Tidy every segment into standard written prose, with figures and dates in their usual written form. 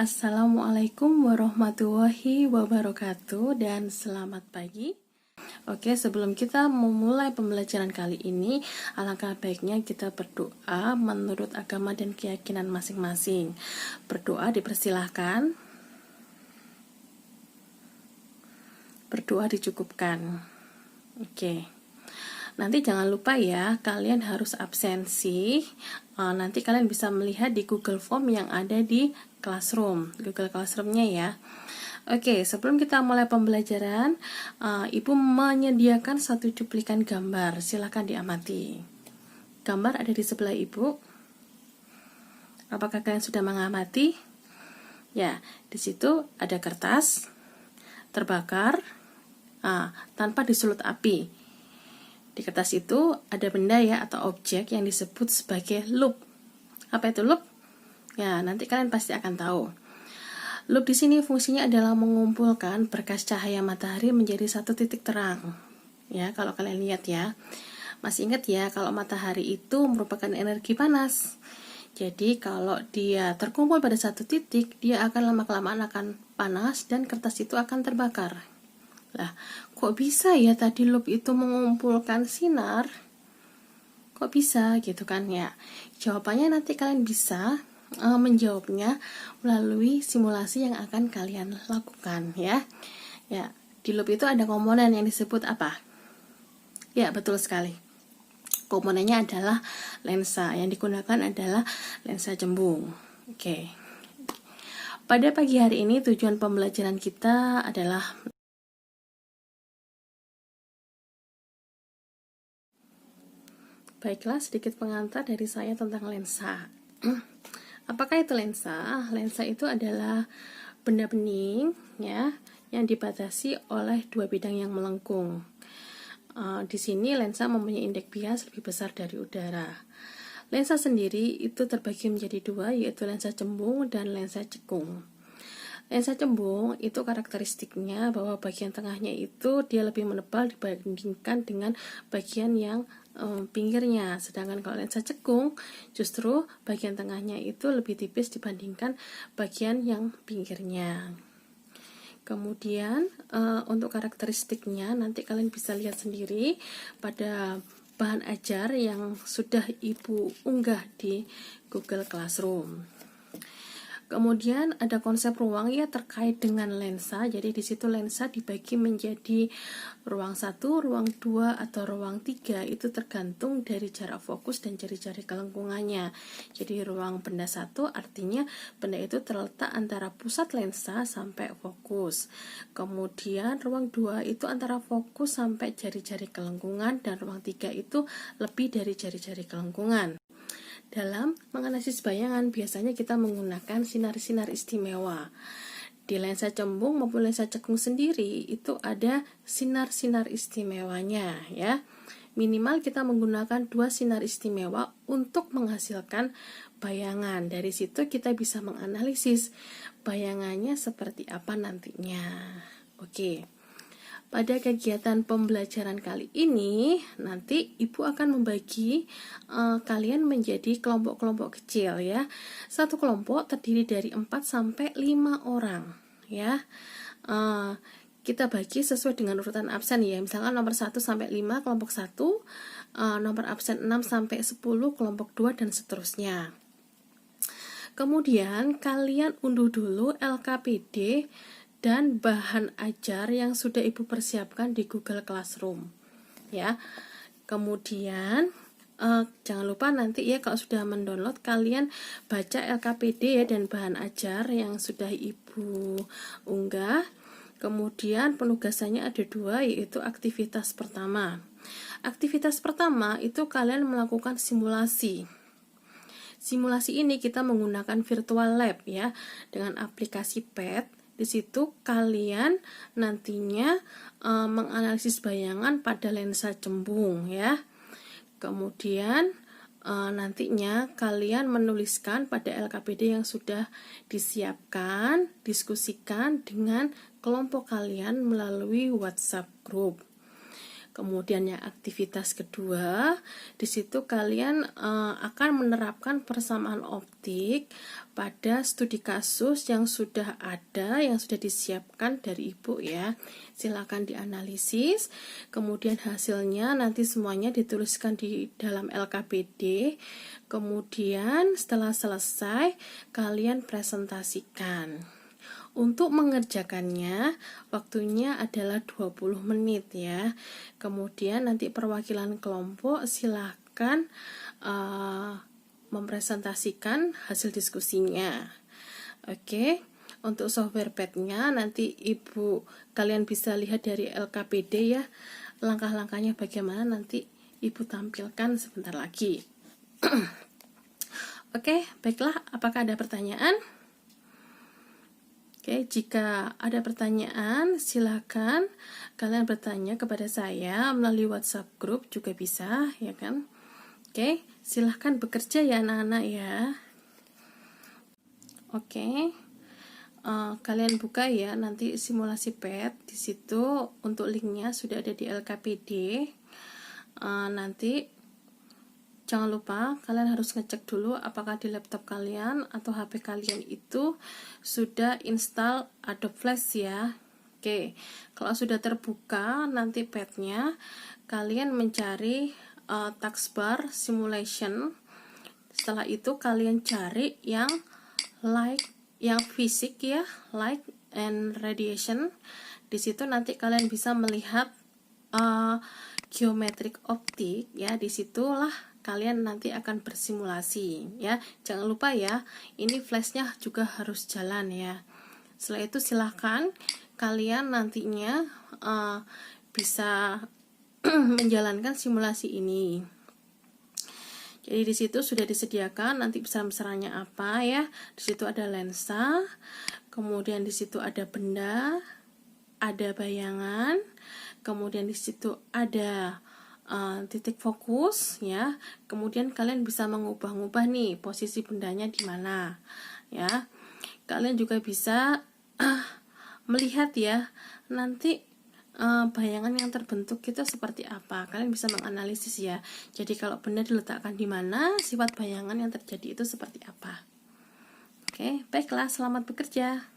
Assalamualaikum warahmatullahi wabarakatuh dan selamat pagi. Oke, sebelum kita memulai pembelajaran kali ini, alangkah baiknya kita berdoa menurut agama dan keyakinan masing-masing. Berdoa dipersilahkan. Berdoa dicukupkan. Oke. Nanti jangan lupa ya, kalian harus absensi. Nanti kalian bisa melihat di Google Form yang ada di Classroom, Google Classroom-nya ya. Oke, sebelum kita mulai pembelajaran, Ibu menyediakan satu cuplikan gambar. Silakan diamati. Gambar ada di sebelah Ibu. Apakah kalian sudah mengamati? Ya, di situ ada kertas terbakar tanpa disulut api. Di kertas itu ada benda ya atau objek yang disebut sebagai loop. Apa itu loop? Ya, nanti kalian pasti akan tahu. Loop di sini fungsinya adalah mengumpulkan berkas cahaya matahari menjadi satu titik terang. Ya, kalau kalian lihat ya. Masih ingat ya, kalau matahari itu merupakan energi panas. Jadi, kalau dia terkumpul pada satu titik, dia akan lama-kelamaan akan panas dan kertas itu akan terbakar. Lah, kok bisa ya tadi loop itu mengumpulkan sinar? Kok bisa gitu kan ya? Jawabannya nanti kalian bisa menjawabnya melalui simulasi yang akan kalian lakukan ya. Ya, di loop itu ada komponen yang disebut apa? Ya, betul sekali. Komponennya adalah lensa. Yang digunakan adalah lensa cembung. Oke. Pada pagi hari ini tujuan pembelajaran kita adalah baiklah, sedikit pengantar dari saya tentang lensa. Apakah itu lensa? Lensa itu adalah benda bening ya, yang dibatasi oleh dua bidang yang melengkung. Di sini lensa mempunyai indeks bias lebih besar dari udara. Lensa sendiri itu terbagi menjadi dua, yaitu lensa cembung dan lensa cekung. Lensa cembung itu karakteristiknya bahwa bagian tengahnya itu dia lebih menebal dibandingkan dengan bagian yang pinggirnya, sedangkan kalau lensa cekung justru bagian tengahnya itu lebih tipis dibandingkan bagian yang pinggirnya. Kemudian untuk karakteristiknya nanti kalian bisa lihat sendiri pada bahan ajar yang sudah Ibu unggah di Google Classroom. Kemudian ada konsep ruang ya terkait dengan lensa. Jadi di situ lensa dibagi menjadi ruang 1, ruang 2 atau ruang 3. Itu tergantung dari jarak fokus dan jari-jari kelengkungannya. Jadi ruang benda 1 artinya benda itu terletak antara pusat lensa sampai fokus. Kemudian ruang 2 itu antara fokus sampai jari-jari kelengkungan, dan ruang 3 itu lebih dari jari-jari kelengkungan. Dalam menganalisis bayangan biasanya kita menggunakan sinar-sinar istimewa. Di lensa cembung maupun lensa cekung sendiri itu ada sinar-sinar istimewanya ya. Minimal kita menggunakan 2 sinar istimewa untuk menghasilkan bayangan. Dari situ kita bisa menganalisis bayangannya seperti apa nantinya. Oke. Pada kegiatan pembelajaran kali ini, nanti Ibu akan membagi kalian menjadi kelompok-kelompok kecil ya. Satu kelompok terdiri dari 4 sampai 5 orang ya. Kita bagi sesuai dengan urutan absen ya. Misalkan nomor 1 sampai 5 kelompok 1, nomor absen 6 sampai 10 kelompok 2 dan seterusnya. Kemudian kalian unduh dulu LKPD dan bahan ajar yang sudah Ibu persiapkan di Google Classroom ya. Kemudian jangan lupa nanti ya kalau sudah mendownload kalian baca LKPD ya dan bahan ajar yang sudah Ibu unggah. Kemudian penugasannya ada 2, yaitu aktivitas pertama. Aktivitas pertama itu kalian melakukan simulasi. Simulasi ini kita menggunakan virtual lab ya dengan aplikasi PET. Di situ kalian nantinya menganalisis bayangan pada lensa cembung ya. Kemudian nantinya kalian menuliskan pada LKPD yang sudah disiapkan, diskusikan dengan kelompok kalian melalui WhatsApp group. Kemudian yang aktivitas kedua, di situ kalian akan menerapkan persamaan optik pada studi kasus yang sudah ada, yang sudah disiapkan dari Ibu ya. Silakan dianalisis, kemudian hasilnya nanti semuanya dituliskan di dalam LKPD. Kemudian setelah selesai, kalian presentasikan. Untuk mengerjakannya, waktunya adalah 20 menit ya. Kemudian nanti perwakilan kelompok silahkan mempresentasikan hasil diskusinya. Oke, untuk software pad-nya nanti kalian bisa lihat dari LKPD ya. Langkah-langkahnya bagaimana nanti Ibu tampilkan sebentar lagi. Oke, baiklah, apakah ada pertanyaan? Oke, jika ada pertanyaan, silakan kalian bertanya kepada saya melalui WhatsApp grup juga bisa, ya kan? Oke, silakan bekerja ya anak-anak ya. Oke, kalian buka ya nanti simulasi PET di situ untuk linknya sudah ada di LKPD. Nanti jangan lupa kalian harus ngecek dulu apakah di laptop kalian atau HP kalian itu sudah install Adobe Flash ya. Oke, kalau sudah terbuka nanti padnya, kalian mencari taskbar simulation. Setelah itu kalian cari yang fisik ya, light and radiation. Di situ nanti kalian bisa melihat geometrik optik ya. Disitulah kalian nanti akan bersimulasi ya. Jangan lupa ya, ini flashnya juga harus jalan ya. Setelah itu silahkan kalian nantinya bisa menjalankan simulasi ini. Jadi di situ sudah disediakan nanti besaran-besarannya apa ya. Di situ ada lensa, kemudian di situ ada benda, ada bayangan, kemudian di situ ada titik fokus ya. Kemudian kalian bisa mengubah-ubah nih posisi bendanya di mana ya. Kalian juga bisa melihat ya nanti bayangan yang terbentuk itu seperti apa. Kalian bisa menganalisis ya. Jadi kalau benda diletakkan di mana, sifat bayangan yang terjadi itu seperti apa. Oke, baiklah, selamat bekerja.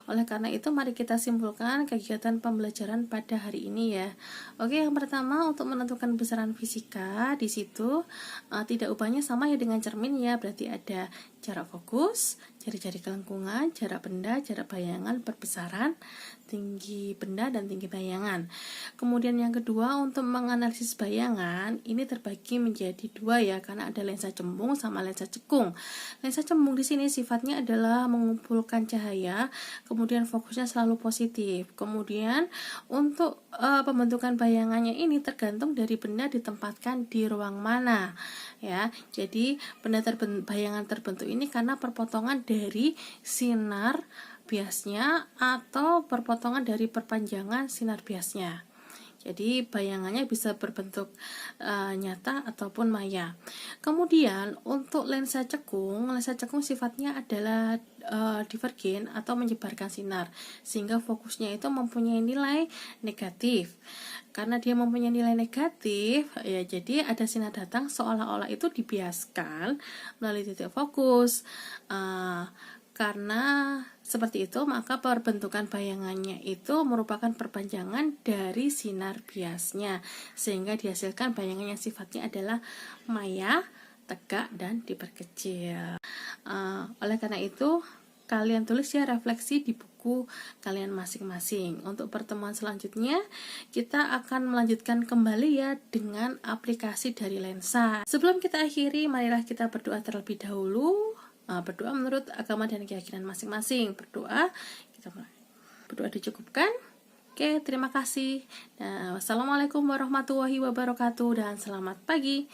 Oleh karena itu, mari kita simpulkan kegiatan pembelajaran pada hari ini ya. Oke, yang pertama untuk menentukan besaran fisika, di situ tidak ubahnya sama ya dengan cermin ya. Berarti ada jarak fokus, jari-jari kelengkungan, jarak benda, jarak bayangan, perbesaran, tinggi benda dan tinggi bayangan. Kemudian yang kedua untuk menganalisis bayangan, ini terbagi menjadi dua ya, karena ada lensa cembung sama lensa cekung. Lensa cembung di sini sifatnya adalah mengumpulkan cahaya, kemudian fokusnya selalu positif. Kemudian untuk pembentukan bayangannya ini tergantung dari benda ditempatkan di ruang mana ya. Jadi bayangan terbentuk ini karena perpotongan dari sinar biasnya atau perpotongan dari perpanjangan sinar biasnya. Jadi bayangannya bisa berbentuk nyata ataupun maya. Kemudian untuk lensa cekung sifatnya adalah divergen atau menyebarkan sinar, sehingga fokusnya itu mempunyai nilai negatif. Karena dia mempunyai nilai negatif, ya jadi ada sinar datang seolah-olah itu dibiaskan melalui titik fokus. Karena seperti itu, maka perbentukan bayangannya itu merupakan perpanjangan dari sinar biasnya, sehingga dihasilkan bayangan yang sifatnya adalah maya, tegak, dan diperkecil. Oleh karena itu, kalian tulis ya refleksi di buku kalian masing-masing. Untuk pertemuan selanjutnya, kita akan melanjutkan kembali ya dengan aplikasi dari lensa. Sebelum kita akhiri, marilah kita berdoa terlebih dahulu. Berdoa menurut agama dan keyakinan masing-masing. Berdoa dicukupkan. Oke, terima kasih. Wassalamualaikum warahmatullahi wabarakatuh dan selamat pagi.